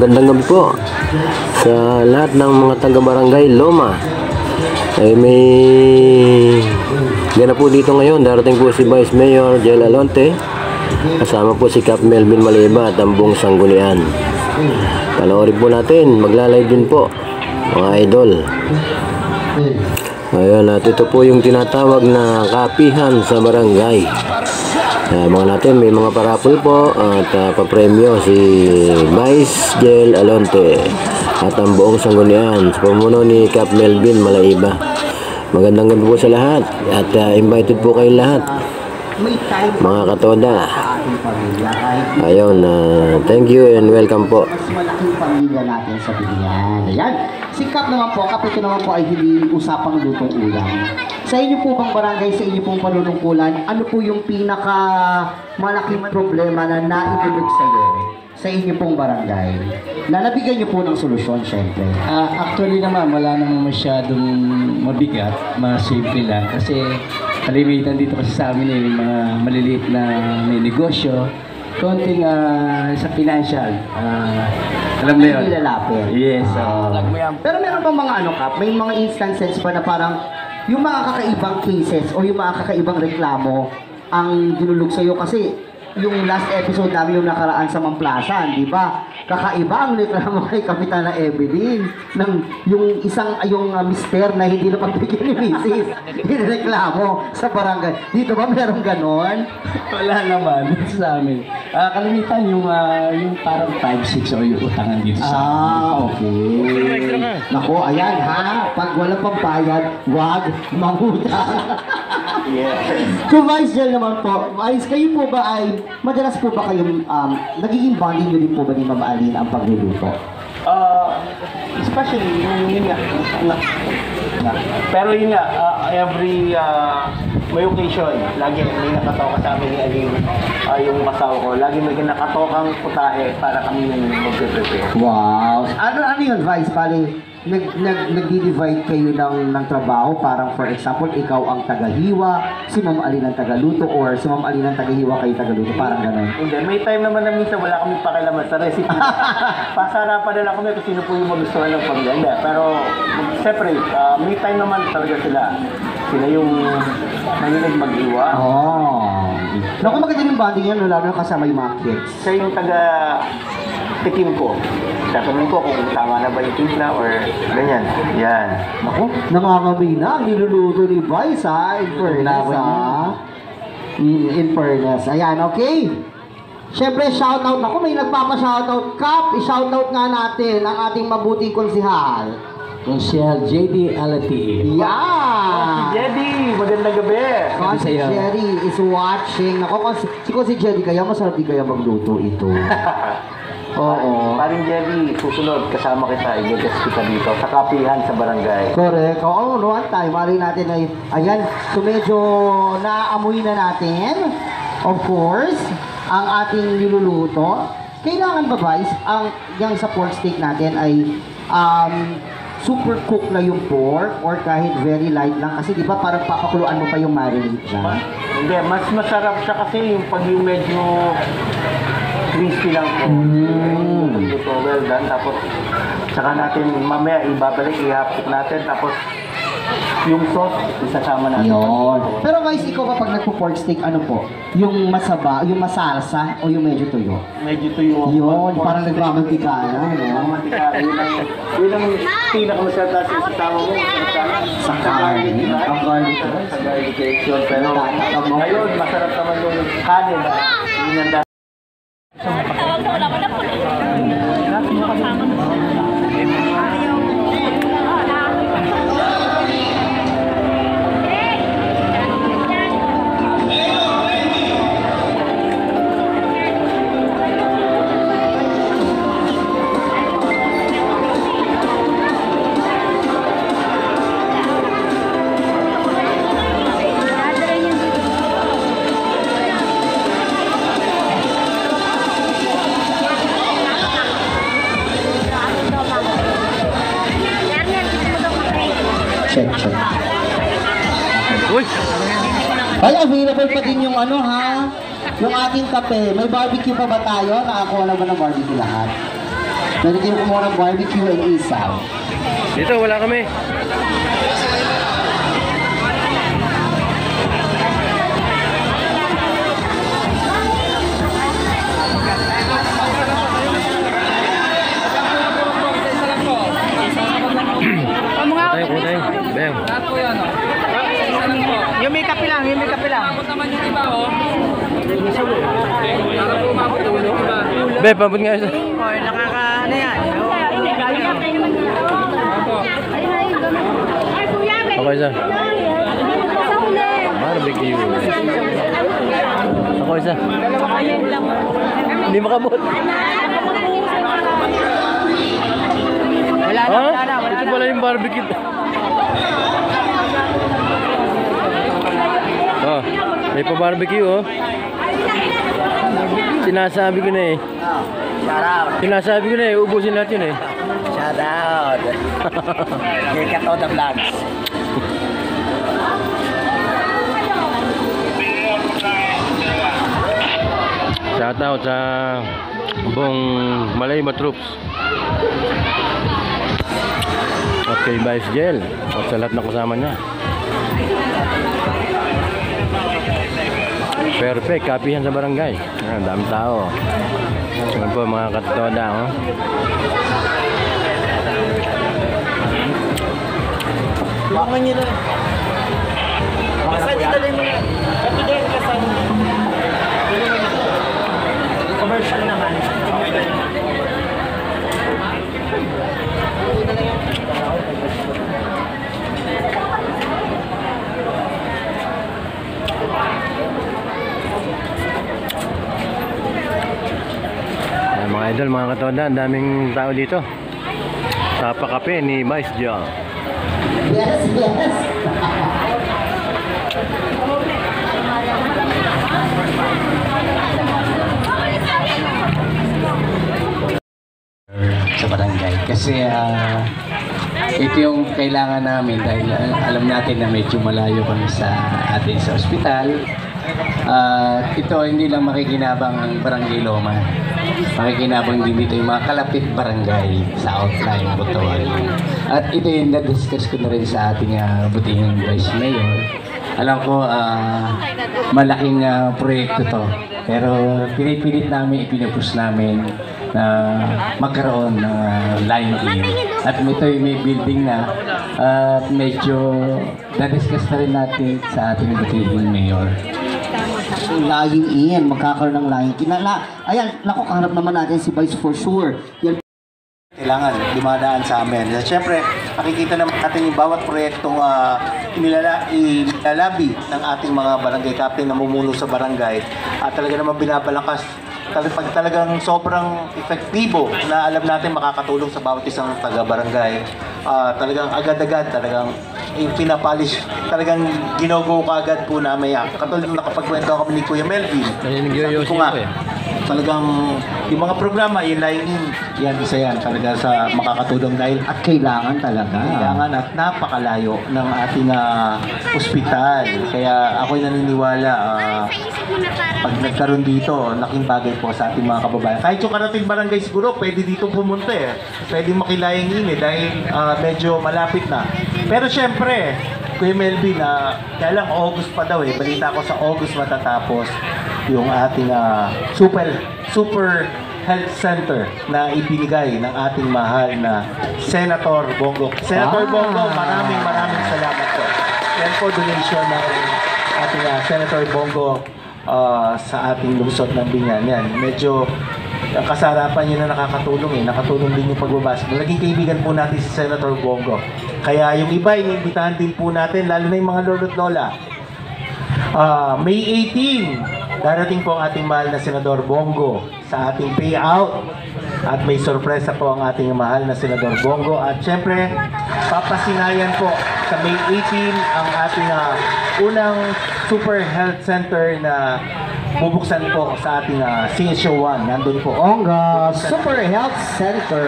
Magandang gabi po sa lahat ng mga taga-barangay Loma. Ay may ganap po dito ngayon. Darating po si Vice Mayor Jel Alonte. Kasama po si Cap Melvin Maliba at ang buong sanggunian. Panoorin po natin. Maglalive din po mga idol. Ayun, at ito po yung tinatawag na kapihan sa barangay. Mga natin, may mga parapol po at papremyo si Vice Jel Alonte at ang buong sanggunian sa pamuno ni Cap Melvin Malaiba. Magandang gabi po sa lahat at invited po kayo lahat, mga katoda. Ayun, thank you and welcome po. Mas malaking pamilya natin sa binyan. Ayan. Si Cap naman po, Cap, ito naman po ay hindi usapang lutong ulam. Sa inyo po bang barangay, sa inyo pong panunungkulan, ano po yung pinaka malaking problema na naibulog sa inyo pong barangay? Na nabigyan niyo po ng solusyon, syempre. Actually naman, wala namang masyadong mabigat, simple lang. Kasi kalimitan dito kasi sa amin yung mga maliliit na may negosyo, konting sa financial. Alam mo yun? Hindi lalapit. Yes. Pero meron pa mga ano, Cap, may mga instances pa na parang yung mga kakaibang cases o yung mga kakaibang reklamo ang dinulog sa'yo kasi yung last episode namin yung nakaraan sa Mamplasan, di ba? Kakaiba ang reklamo kay Kapitana Evelyn ng yung mister na hindi na pagbigyan ni Mrs. Reklamo sa barangay. Dito ba merong ganon? Wala naman sa amin. Kalimitan yung parang 5-6 o yung utangan dito sa amin. Okay. Naku, ayan ha. Pag walang pambayad, wag mangutang. Yeah. So Vice Jel naman po, Vice, kayo po ba ay, madalas po ba kayong, nagiging bonding nyo din po ba ni Ma'am Alin ang pagluluto? Especially yun nga. Pero yun nga, every may occasion, lagi may nakatoka sa amin ni Aling, yung masaw ko, lagi may nakatokang putahe para kami yung mag-prepare. Wow! Ano yun, Vice? Pali, nag-divide kayo ng trabaho, parang for example, ikaw ang tagahiwa, si Ma'am Alin ang tagaluto, or si Ma'am Alin ang tagahiwa, kayo tagaluto, parang gano'n. Hindi, may time naman na minsan wala kami pakialaman sa recipe. Pasarapan na lang kami kung sino po yung magustuhan ng pamilya. Hindi, pero siyempre, may time naman talaga sila. Sila yung mahilig mag-iwa. Naku, maganda yung bonding yan, lalo na kasama yung mga kids. Siya yung taga-tikim ko. Tatanungin ko kung tama na ba yung timpla or ganyan. Yan. Naku, nangangamoy na ang niluluto ni Vice, ha? In fairness, ha? In fairness. Ayan, okay. Siyempre, shoutout. Naku, may nagpapa-shoutout. Cap, i-shoutout nga natin ang ating mabuting konsihal. Konsihal JD Alati. Yeah! Si JD, magandang gabi. Si Jerry is watching. Naku, si Jerry kaya masarap di kaya magluto ito. Oo. Paring Jerry, susunod, kasama kita, i-guest kita dito, sa kapihan sa barangay. Correct. Oo, one time, mali natin ay, ayan, so medyo naamoy na natin, of course, ang ating niluluto. Kailangan ba, Vice, yung sa pork steak natin ay, super cook na yung pork or kahit very light lang? Kasi di ba parang papakuluan mo pa yung marinade dyan? Hindi, mas masarap siya kasi yung pag yung medyo crispy lang po. Ito, well done. Tapos, saka natin mamaya ibabalik, ihapit natin. Tapos, yung sauce, isasama natin. Yun. Pero Vice, ikaw ba pag nagpo-pork steak, ano po? Yung masaba, yung masalsa, o yung medyo tuyo? Medyo tuyo. Yun, parang nagmamantika na, no? Mantika, yun ang pinakamasarap kasi sa tama mo. Sa garlic. Ang garlic. Sa garlic yun. Pero ngayon, masarap naman yung kanin. Yun ang check. Uy! Ay, available pa din yung ano ha, yung ating kape. May barbecue pa ba tayo? Nakakuha na ba ng barbecue lahat? Pwede kayo kumuha ng barbecue and isaw. Dito, wala kami. Kutay. Beng. Yung may kape lang. Be, pabot nga isa. Oy, nakaka ano yan. Ako isa. Barbecue. Ako isa. Hindi makabot. Wala na. Ito pala yung barbecue. Oh, may pa-barbecue oh. Sinasabi ko na eh. Shout out. Sinasabi ko na eh, ubusin natin eh. Shout out. Here ka to the vlogs. Shout out sa buong Malayma troops. At kay Vice Jel. At sa lahat na kasama niya. Perfect, kapihan sa barangay. Ayan, dami tao. Ayan po mga katoda. Oh. Bakan nyo na. Basta dito din mo na. Kapigay ka sa commercial naman. Ayan, mga idol, mga katoda, ang daming tao dito. Tapa kape ni Vice Jel. Yes. Sa barangay kasi ito yung kailangan namin dahil alam natin na medyo malayo kami sa atin sa ospital. Ito hindi lang makikinabang ang Barangay Loma, makikinabang din dito yung mga kalapit barangay sa outline Butuan. At ito yung na-discuss ko na rin sa ating butihing Vice Mayor. Alam ko malaking proyekto to, pero pinipilit namin, ipinupus namin na magkaroon ng line in. At ito yung may building na at medyo na-discuss na rin natin sa ating butihing Mayor. Lying in, magkakaroon ng lying in. Ayan, naku, kaharap naman natin si Vice for sure. Yan. Kailangan dumadaan sa amin. Siyempre, makikita naman natin yung bawat proyektong ilalabi ng ating mga barangay captain na namumuno sa barangay at talaga naman binabalakas. Pag talagang sobrang epektibo na alam natin makakatulong sa bawat isang taga-barangay, talagang agad-agad, talagang pinapolish, talagang ginogo ka agad po namin yan. Katulad nung nakapagkwento kami ni Kuya Melvin. Sabi ko nga, talagang yung mga programa, yung line-in, yan, isa yan talaga sa makakatulong dahil At kailangan talaga. kailangan at napakalayo ng ating ospital. Kaya ako'y naniniwala pag nagkaroon dito, laking bagay po sa ating mga kababayan. Kahit yung karating barangay siguro, pwede dito pumunta eh. Pwede makilayang ini dahil medyo malapit na. Pero syempre, Kuya Melvin, kaya lang August pa daw eh. Balita ko sa August matatapos yung ating super health center na ibinigay ng ating mahal na Senator Bongo. Senator Bongo, maraming salamat po. Yan po donation ng ating Senator Bongo sa ating lungsod ng Binyan. Yan, medyo kasarapan niyo na nakakatulong eh. Nakatulong din yung pagbabasa. Naging kaibigan po natin si Senator Bongo. Kaya yung iba, inimbitahan din po natin, lalo na yung mga lolo't lola. May 18, darating po ang ating mahal na Senador Bongo sa ating payout. At may sorpresa po ang ating mahal na Senador Bongo. At syempre, papasinayan po sa May 18 ang ating unang super health center na bubuksan po sa ating Sinsyo 1. Nandun po. Onga Super Health Center.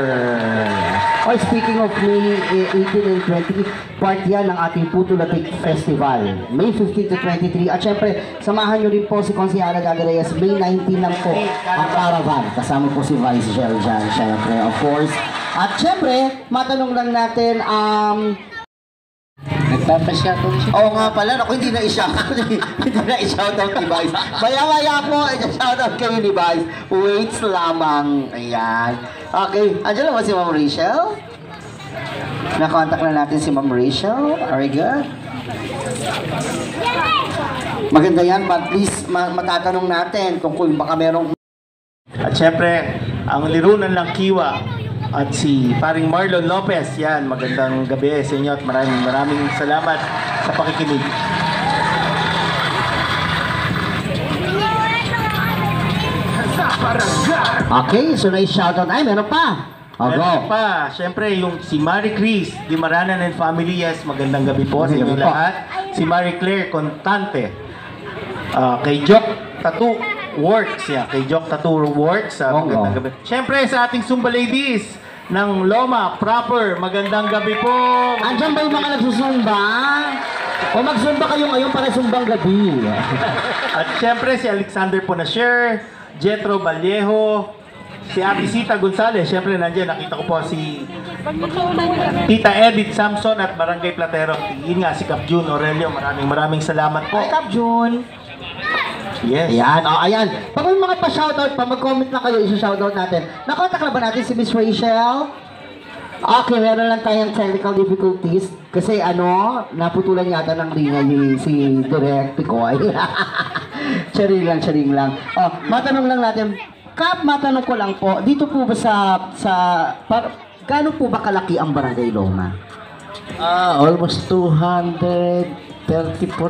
Oh, speaking of May 18 and 20, part yan ng ating Putulatik Festival. May 15 to 23. At syempre, samahan nyo rin po si Consiala Gagarayas. May 19 lang po ang caravan. Kasama po si Vice Gel dyan, syempre, of course. At syempre, matanong lang natin, Nagpapashoutout siya. oo nga pala, naku, hindi na i-shoutout. Hindi na i-shoutout ni Vice. Maya-maya po, i-shoutout kayo ni Vice. Waits lamang. Ayan. Okay, andyan lang ba si Ma'am Rachel? Na-contact na natin si Ma'am Rachel. Very good. Maganda yan, but please, matatanong natin kung baka merong... At syempre, ang lirunan ng Kiwa at si paring Marlon Lopez. Yan, magandang gabi sa inyo at maraming salamat sa pakikinig. Okay, so na-shoutout. Ay, meron pa. Meron pa, syempre yung si Marie Chris Di Maranan and Family, yes, magandang gabi po sa inyo Magandang gabi po. lahat. Si Marie Claire Contante, kay Jock Tattoo Works, yan, kay Jock Tattoo Works, magandang gabi. Syempre sa ating Zumba Ladies ng Loma proper, magandang gabi po. Andyan ba yung mga nagsusumba? O magsumba kayo ngayon para sumbang gabi? At syempre si Alexander Ponasher, Jetro Vallejo, si Ate Sita Gonzales, syempre nandiyan, nakita ko po si Tita Edith Samson at Barangay Platero. Yun nga, si Cap June Aurelio, maraming salamat po. Hi, Cap June. Yes. Ayan, ayan. Pag may mga pa-shoutout pa, mag-comment na kayo, isa-shoutout natin. Nakontak na ba natin si Miss Rachel? Okay, meron lang tayong technical difficulties. Kasi naputulan yata ng linya si Direct Picoy. Charing lang. Oh, matanong lang natin. Kap, matanong ko lang po, dito po ba gaano po ba kalaki ang Barangay Loma? Almost 234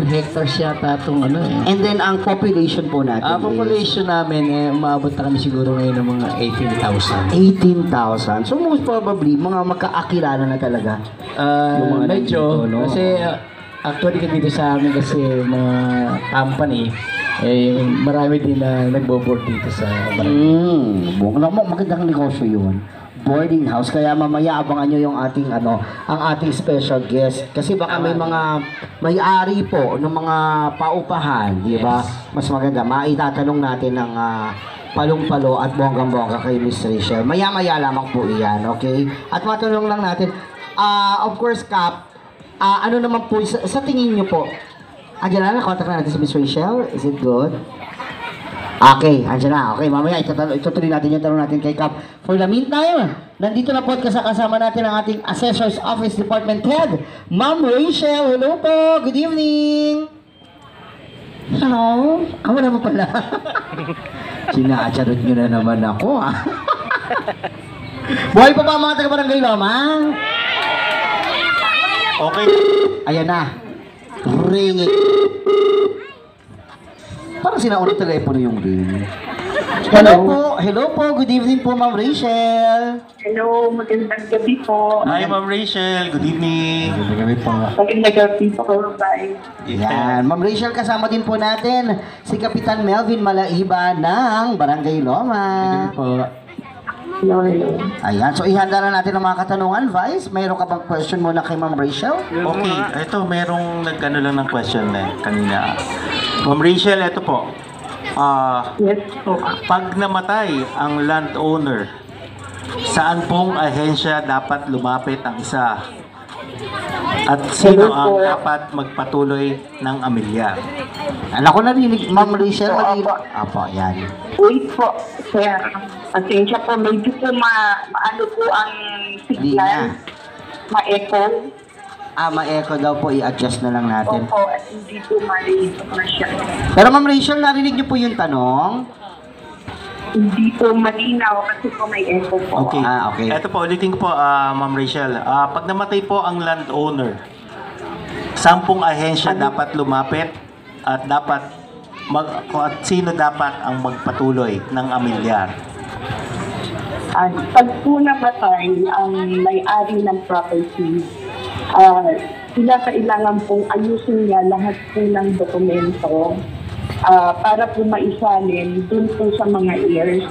hectares yata itong And then, ang population po natin Ang population namin, umabot na kami siguro ngayon ng mga 18,000. 18,000. So, most probably, mga magkaakilala na talaga. Yung mga Medyo, nandito, no? kasi actually dito sa amin kasi mga company, marami din na nagbo-board dito sa barangay. Magandang negosyo yun. Boarding house. Kaya mamaya abangan nyo yung ating ang ating special guest. Kasi baka may mga may-ari po ng mga paupahan, di ba? Mas maganda. Maitatanong natin ng palong-palo at bonggang-bongga kay Miss Rachel. Maya-maya lamang po iyan, okay? At matanong lang natin, of course, Kap, ano naman po, sa tingin nyo po, andyan na, contact na natin si Miss Rachel. Is it good? Okay, andyan na. Okay, mamaya itutuloy natin yung tanong natin kay Kap. For the meantime, nandito na po at kasama natin ang ating Assessor's Office Department Head, Ma'am Rachel. Hello po, good evening. Hello? Ako naman pala. Sinaacharot nyo na naman ako, Buhay pa ba ang mga taga-Barangay Loma? Okay. Ayan na. Ringing. Parang sinaunang telepono yung ring. Hello po, good evening po, Ma'am Rachel. Hello, magandang gabi po. Hi, Ma'am Rachel. Good evening. Magandang gabi po, bye. Yan, Ma'am Rachel, kasama din po natin si Kapitan Melvin Malaiba ng Barangay Loma. Hello. Ayan, so ihanda na natin ang mga katanungan, Vice. Mayroon ka bang question muna kay Ma'am Rachel? Okay, ito merong nagkano lang ng question kanina. Ma'am Rachel, ito po. Yes po. Pag namatay ang landowner, saan pong ahensya dapat lumapit ang isa? At sino ang dapat magpatuloy ng amilyar? Alam ko narinig, Ma'am Rachel. Opo. Apo, yan. Wait po, sir. Pasensya po, medyo po maano po ang signal. Ma-echo. Ma-echo daw po, i-adjust na lang natin. Opo, at hindi po marinig siya. Pero Ma'am Rachel, narinig niyo po yung tanong? Hindi po malinaw kasi po may echo po. Okay. Okay. Ito po, ulitin ko po, Ma'am Rachel. Pag namatay po ang landowner, sampung ahensya dapat lumapit at sino dapat ang magpatuloy ng amilyar? Pag po namatay ang may-ari ng property, sila kailangan pong ayusin niya lahat po ng dokumento. para po maisalin dun po sa mga heirs.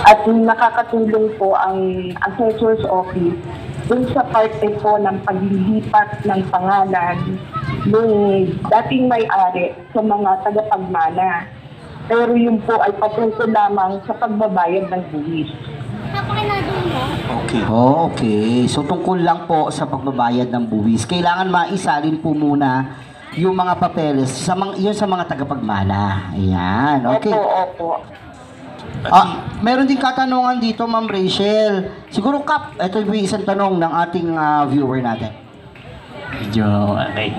At nakakatulong po ang Assessor's Office dun sa parte po ng paglilipat ng pangalan ng dating may-ari sa mga tagapagmana. Pero yun po ay patungkol lamang sa pagbabayad ng buwis. Okay. Okay. So tungkol lang po sa pagbabayad ng buwis. Kailangan maisalin po muna yung mga papeles sa mga tagapagmana. Ayan. Okay. Opo. Meron din katanungan dito, Ma'am Rachel. Siguro, Kap, ito yung isang tanong ng ating viewer natin. Medyo okay.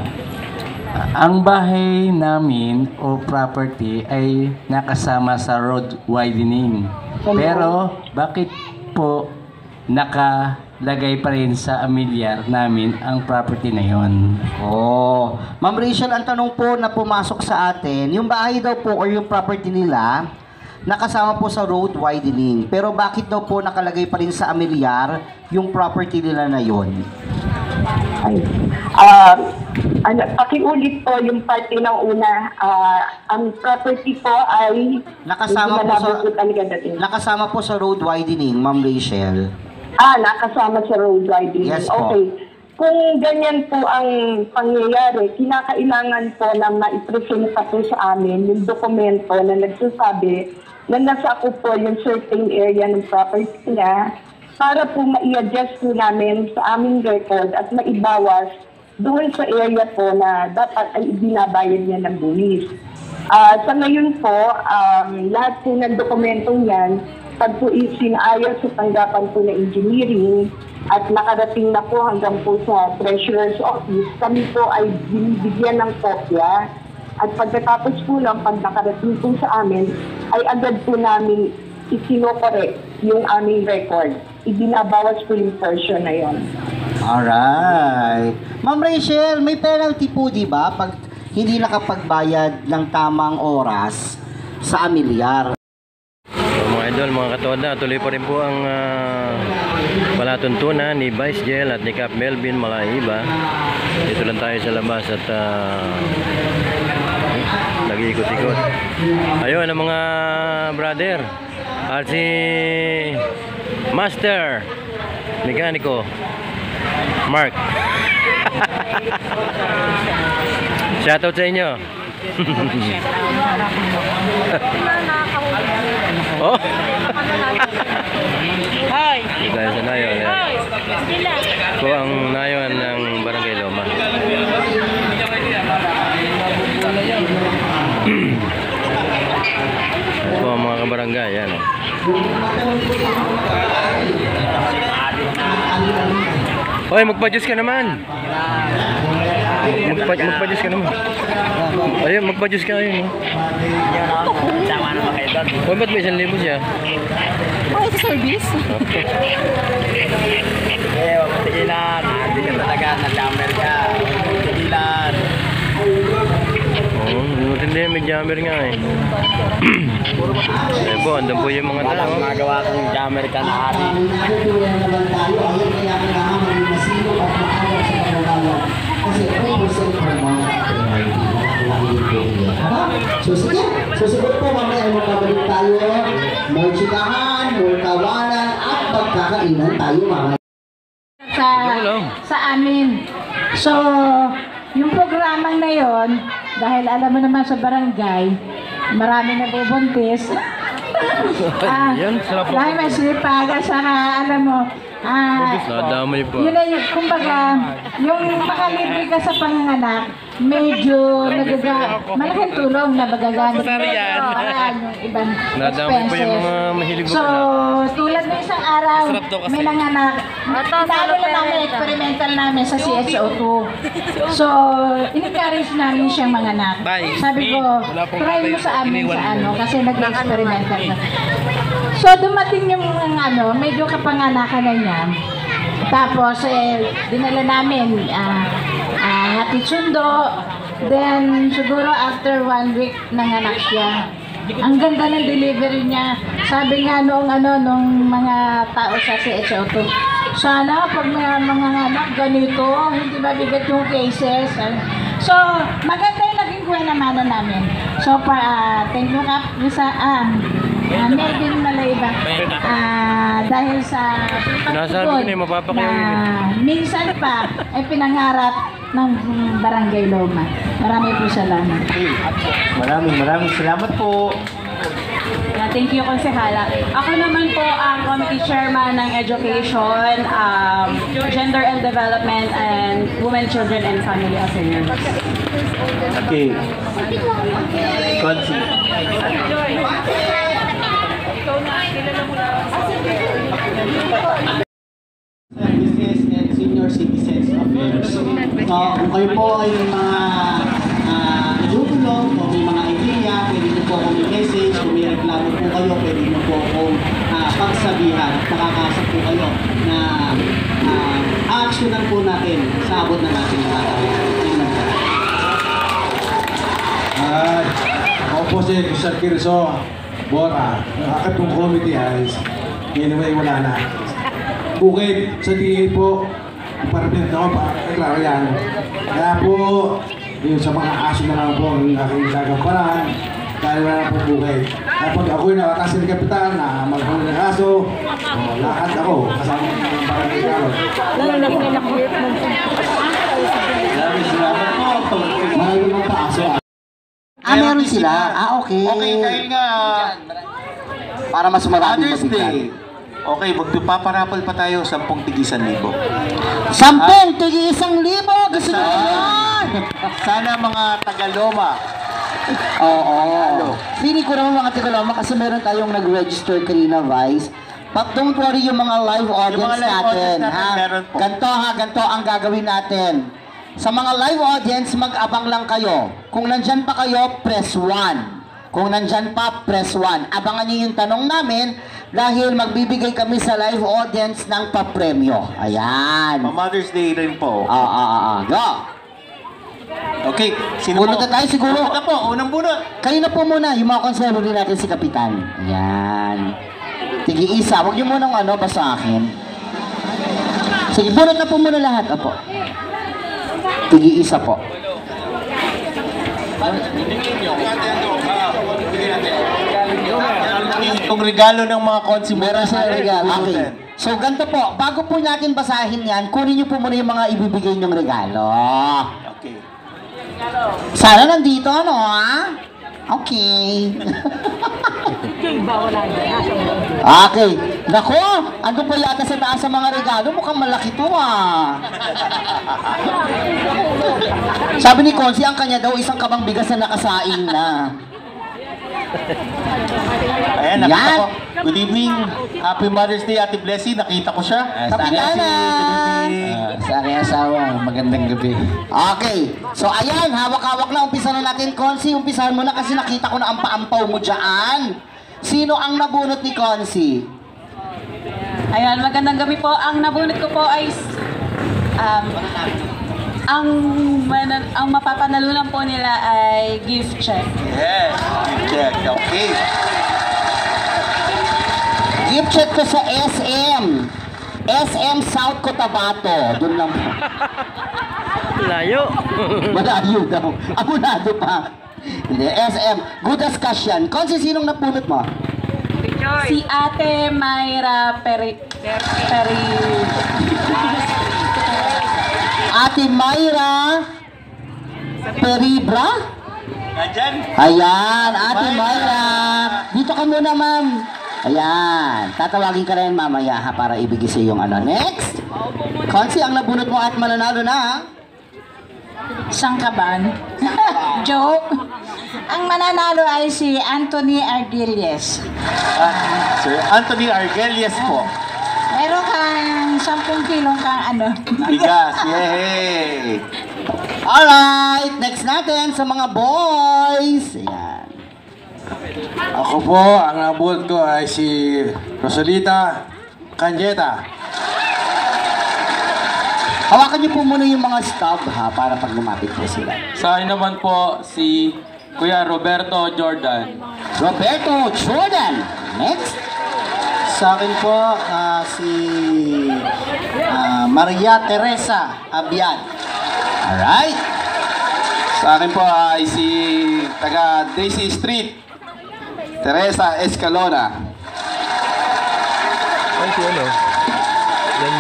Ang bahay namin o property ay nakasama sa road widening. Pero bakit po nakalagay pa rin sa amilyar namin ang property na yon? Oh, Ma'am Rachel, ang tanong po na pumasok sa atin, yung bahay daw po or yung property nila nakasama po sa road widening. Pero bakit daw po nakalagay pa rin sa amilyar yung property nila na yon? Pakiulit po yung parte ng una. Ang property po ay nakasama po sa road widening, Ma'am Rachel. Nakasama sa road widening. Yes po. Okay. Kung ganyan po ang pangyayari, kinakailangan po na maipresenta po sa amin yung dokumento na nagsasabi na nasa ako po yung certain area ng property niya para po ma-i-adjust po namin sa aming record at maibawas doon sa area po na dapat ay binabayad niya ng buwis. Sa ngayon po, lahat po ng dokumentong yan, pag po isinayos sa tanggapan po na engineering at nakarating na po hanggang po sa Treasurer's Office, kami po ay binibigyan ng kopya. At pagkatapos po lang, pag nakarating po sa amin, ay agad po namin isinokorek yung aming record. Ibinabawas po yung version na yon. Alright. Ma'am Rachel, may penalty po, di ba? Pag hindi nakapagbayad ng tamang oras sa amilyar. So, mga idol, mga katoda, tuloy pa rin po ang palatuntunan ni Vice Jel at ni Cap Melvin Malaiba. Dito lang tayo sa labas at nag-iikot-ikot. Ayun ang mga brother at si Master Mekaniko Mark. Shoutout sa inyo. Oh. Hi. Dahil sa nayon. Ko ang nayon ng Barangay Loma. Ito ang mga kabarangay. Yan. Hoy, magpa-juice ka naman. Magpa-juice ka naman. Ayun, magpa-juice ka ayun. Hoy, ba't may 1,000 siya? Oh, ito service? Wag mo tigilan. Hindi ka talaga na-jammer ka. Tigilan. Hindi, may jammer nga eh. Eh po, andun po yung mga tao. Walang magawa kang jammer ka na hari. So sige, susunod po mamaya ay magkabalik tayo. More chikahan, more tawanan, at pagkakainan tayo mga sa amin. So, yung programang na yon, dahil alam mo naman sa barangay, marami na bubuntis. Dahil may sipag, at saka alam mo, nadamay pa. yun ay, kumbaga, yung makalibre ka sa panganganak, medyo malaking tulong na magagamit mo yung ibang Nadamay pa yung mga expenses. mahilig So, tulad ng isang araw, may nanganak, inaano na namin, experimental namin sa CSO2. So, in-encourage namin siyang manganak. Sabi ko, try mo sa amin sa ano, kasi nag-experimental na. So, dumating yung ano, medyo kapanganakan na niya. Tapos, dinala namin, hatid sundo. Then, siguro after 1 week, nanganak siya. Ang ganda ng delivery niya. Sabi nga nung mga tao sa CSO2, sana pag mga anak ganito, hindi mabigat yung cases. So, maganda yung naging pinagwanamanan namin. So, thank you Kap, sa Melvin Malayba. Dahil sa pagtutupad na minsan pa ay pinangarap ng Barangay Loma. Marami po salamat. Maraming salamat po. Thank you, Konsehala. Ako naman po ang Committee Chairman ng Education, Gender and Development, and Women, Children, and Family Affairs. Okay. Konsi. Business and Senior Citizens Affairs. So, kung kayo po ay mga natutulong o may mga idea, pwede nyo po akong i-message. Kung may reklamo po kayo, pwede nyo po akong pagsabihan. Makakasap po kayo na actionan po natin sa abot ng ating mga ako po si Sir Kirso Bora. Akit kong committee ayos. Anyway, wala na. Bukid sa tingin po, parating ako, klaro yan. Kaya po, yung sa mga aso na lang po ang aking gagamparan, dahil wala na po bukid. Kapag ako'y nakatasin ng kapitan na maghuli ng aso, lakad ako, kasama ng barangay karo. Maraming mga paaso. Meron sila. Okay. Okay, dahil nga Para mas maraming Mother's mabigat. Day. Okay, magpaparapal pa tayo 10 tigisan libo. 10 tigi 1,000! Gusto nyo yan! Sana mga Tagaloma. Oo. Feeling ko naman mga Tagaloma kasi meron tayong nag-register kanina, Vice. But don't worry yung mga live audience live audience natin, natin, ha? meron po. Ganto ang gagawin natin. Sa mga live audience, mag-abang lang kayo. Kung nandyan pa kayo, press 1. Kung nandyan pa, press 1. Abangan niyo yung tanong namin dahil magbibigay kami sa live audience ng papremyo. Ayan. Mother's Day rin po. Go. Okay, sino Bunot po? na tayo siguro. Bunot na po, unang bunot. Kayo na po muna, yung mga konselo din natin si Kapitan. Ayan. Sige, isa. Huwag niyo munang basta akin. Sige, bunot na po muna lahat. Opo. Sige, isa po. Yung regalo ng mga consumer. Meron sa regalo. Okay. So, ganito po. Bago po natin basahin yan, kunin niyo po muna yung mga ibibigay niyong regalo. Okay. Sana nandito, ha? Okay. Okay. Nako, ano pa yata sa taas sa mga regalo? Mukhang malaki to, Sabi ni Consi, ang kanya daw isang kabang bigas na nakasaing na. Ayan, Yan. nakita ko. Good evening. Happy Mother's Day, Ate Blessy. Nakita ko siya. Kapitana! Sa aking asawa, magandang gabi. Okay. So, ayan. Hawak-hawak na. Umpisa na natin, Consi. Umpisahan mo na kasi nakita ko na ang paampaw mo dyan. Sino ang nabunot ni Consi? Ayan, magandang gabi po. Ang nabunot ko po ay ang mapapanalunan po nila ay gift check. Yes. Check. Okay. Gift check ko sa SM. SM South Cotabato. Doon lang po. Layo. Malayo daw. Abunado pa. Hindi, SM. Good as cash yan. Konsi, sinong napunot mo? Si Ate Mayra Peri. Ate Mayra Peribra? Nandyan. Ayan, Ate Mayra. Dito ka muna, ma'am. Ayan. Tatawagin ka rin mamaya ha, para ibigay sa yung Next. Konsi, ang nabunot mo at mananalo na, ha? Sangkaban. Joke. Ang mananalo ay si Anthony Ardilles. Sir Anthony Argelias po. Meron kang 10 kilong Bigas. Yay! Alright, next natin sa mga boys. Ayan. Ako po, ang nabot ko ay si Rosalita Canjeta. Hawakan niyo po muna yung mga stub ha, para pag lumapit po sila. Sa akin naman po, si Kuya Roberto Jordan. Roberto Jordan. Next. Sa akin po, si Maria Teresa Abian. Alright. Sa akin po ay si taga Daisy Street, Teresa Escalona.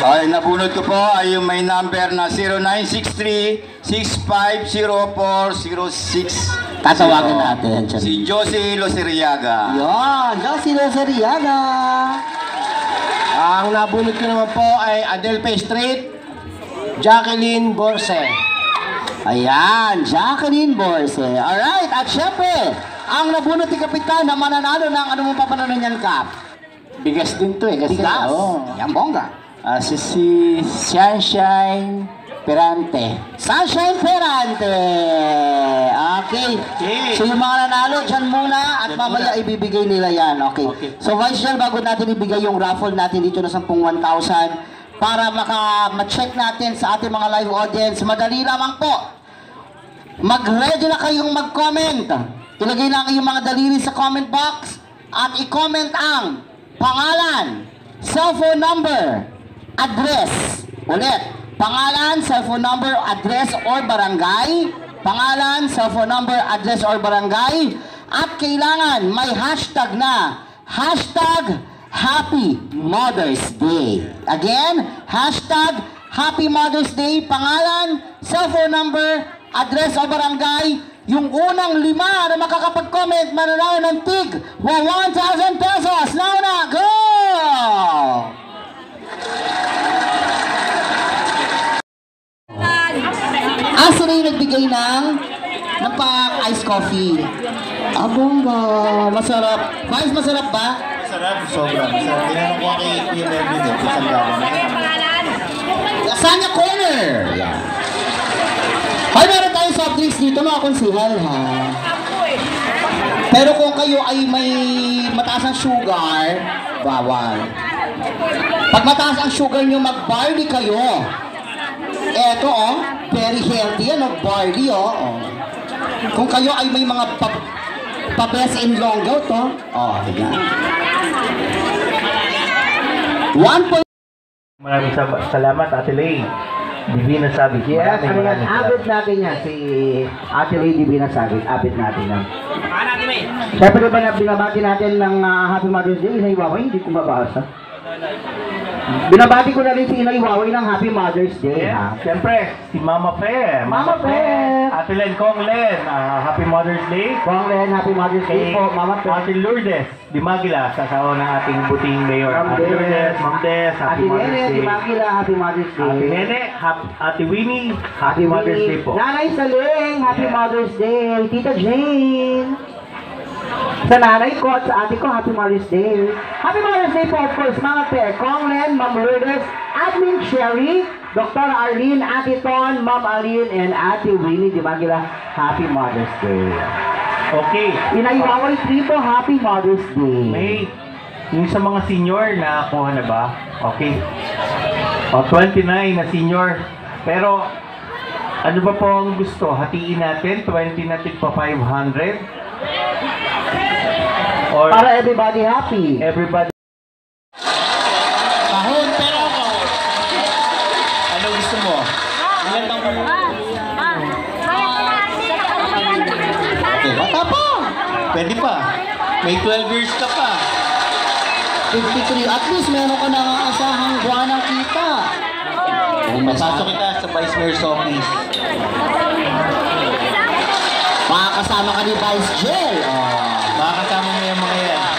Ay, nabunod ko po ay yung may number na 0963-650406. Tatawagan natin. Si Josie Loseriaga. Yan, Josie Loseriaga. Ang nabunod ko naman po ay Adelpe Street, Jacqueline Borse. Ayan, Jacqueline Borse. Alright, at syempre, ang nabunot ni Kapitan na mananalo ng ano mong papananon yan, Kap? Bigas din to eh. Kasi Bigas. Yan, bongga. si Sunshine Perante. Sunshine Perante. Okay. So yung mga nanalo, dyan muna at mamaya ibibigay nila yan. Okay. So Vice Chair, bago natin ibigay yung raffle natin dito na 10,000 para ma-check natin sa ating mga live audience, madali lamang po. Mag-ready na kayong mag-comment. Ilagay lang yung mga daliri sa comment box at i-comment ang pangalan, cellphone number, address. Ulit. Pangalan, cellphone number, address, or barangay. Pangalan, cellphone number, address, or barangay. At kailangan may hashtag na. Hashtag Happy Mother's Day. Again, hashtag Happy Mother's Day. Pangalan, cellphone number, address, o barangay. Yung unang 5 na makakapag-comment, mananalo ng tig 1,000 pesos. Now na, go! Asa na yung nagbigay ng pang-ice coffee? Abongga, masarap. Vice, masarap ba? Masarap, sobra. Masarap. Tinanong ko kay Kuya Melvin eh, kung saan gano'n. Lasagna Corner! Yan. Ay, meron tayong soft drinks dito, mga konsihal, ha? Pero kung kayo ay may mataas ang sugar, bawal. Pag mataas ang sugar nyo, mag-barley kayo. Eto, oh, very healthy, ano, barley, oh. Kung kayo ay may mga pa-best in long goat, oh. Oh, yan. 1. Maraming salamat, Ate Lay. Divina Sabit. Yes, ano yan, abit natin yan, si Ate Lay Divina Sabit, abit natin yan. Siyempre ba na binabati natin ng Happy Mother's Day, Inay Waway, hindi ko mabasa. Binabati ko na rin si Inay Waway ng Happy Mother's Day, ha? Siyempre, si Mama Fe. Mama Fe. Ate Len, Kong Len, Happy Mother's Day. Kong Len, Happy Mother's Day po, Mama Fe. Ate Lourdes, Di Magila, kasawa ng ating buting mayor. Ma'am Ate Lourdes, Ma'am Des, Ate Happy Mother's Nene, Day. Di Magila, Happy Mother's Day. Ate Nene, Ate Winnie, Happy Mother's Day po. Nanay Saling, Happy Mother's Day. Tita Jane. Sa nanay ko at sa ate ko, Happy Mother's Day. Happy Mother's Day po, of course, mga pair. Kong Len, Ma'am Lourdes, Admin Sherry, Dr. Arlene, Ate Ton, Ma'am Arlene, and Ate Winnie Di Magila. Happy Mother's Day. Okay. Inay Waway 3 po, Happy Mother's Day. May, yung sa mga senior, nakakuha na ba? Okay. O, 29 na senior. Pero, ano ba po ang gusto? Hatiin natin, 20 natin pa 500? Or Para everybody happy. everybody. Kahon, pero ako. Ano gusto mo? Ilan taong ka? Okay, bata pa. Pwede pa. May 12 years ka pa. 53. At least meron ka nang asahang buwan ng kita. Pasok kita sa Vice Mayor's office. Makakasama ka ni Vice Jail. Makakasama mo yung mga yan.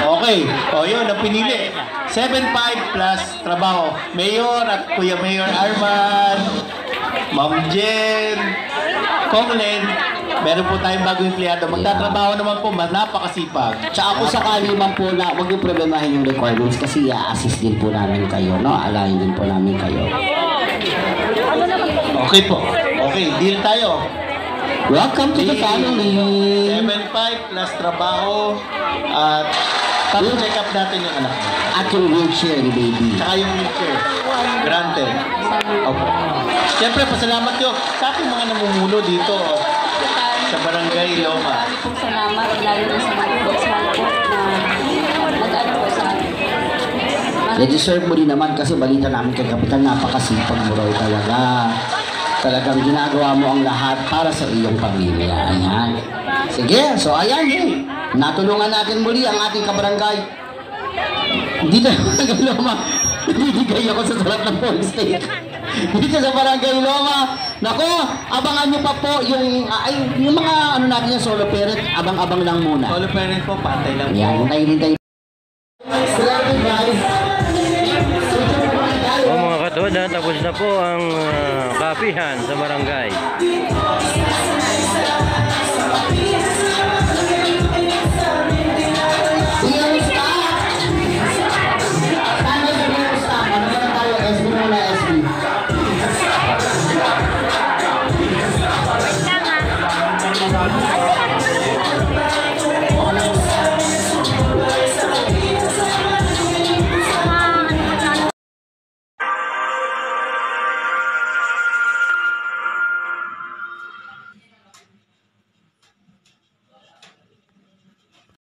Okay. O yun, ang pinili. 7-5 plus trabaho. Mayor at Kuya Mayor Arman, Ma'am Jen, Kong Len, meron po tayong bagong empleyado. Magtatrabaho naman po, napakasipag. Tsaka kung sakali man po na, huwag yung problemahin yung requirements kasi i-assist din po namin kayo, no? Alayin din po namin kayo. Okay po. Okay, deal tayo. Welcome to the family. 7-5 plus trabaho at check up natin yung anak mo. At yung wheelchair ni baby. Tsaka yung wheelchair. Granted. Okay. Siyempre, pasalamat yun sa ating mga namumuno dito sa Barangay Loma. Marami pong salamat, lalo na sa mga spokesman po na nag-ano po sa akin. Na-deserve mo din naman kasi balita namin kay Kapitan, napakasipag mo raw talaga. Talagang ginagawa mo ang lahat para sa iyong pamilya. Ayan. Sige, so ayan eh. Natulungan natin muli ang ating kabarangay. Dito sa Barangay Loma, nabibigay ako sa sarap ng police station. Dito sa Barangay Loma, nako, abangan nyo pa po yung mga ano natin yung solo parent, abang-abang lang muna. Solo parent po, pantay lang po. Yan, hintay-hintay. O mga katod, tapos na po ang kapihan sa barangay.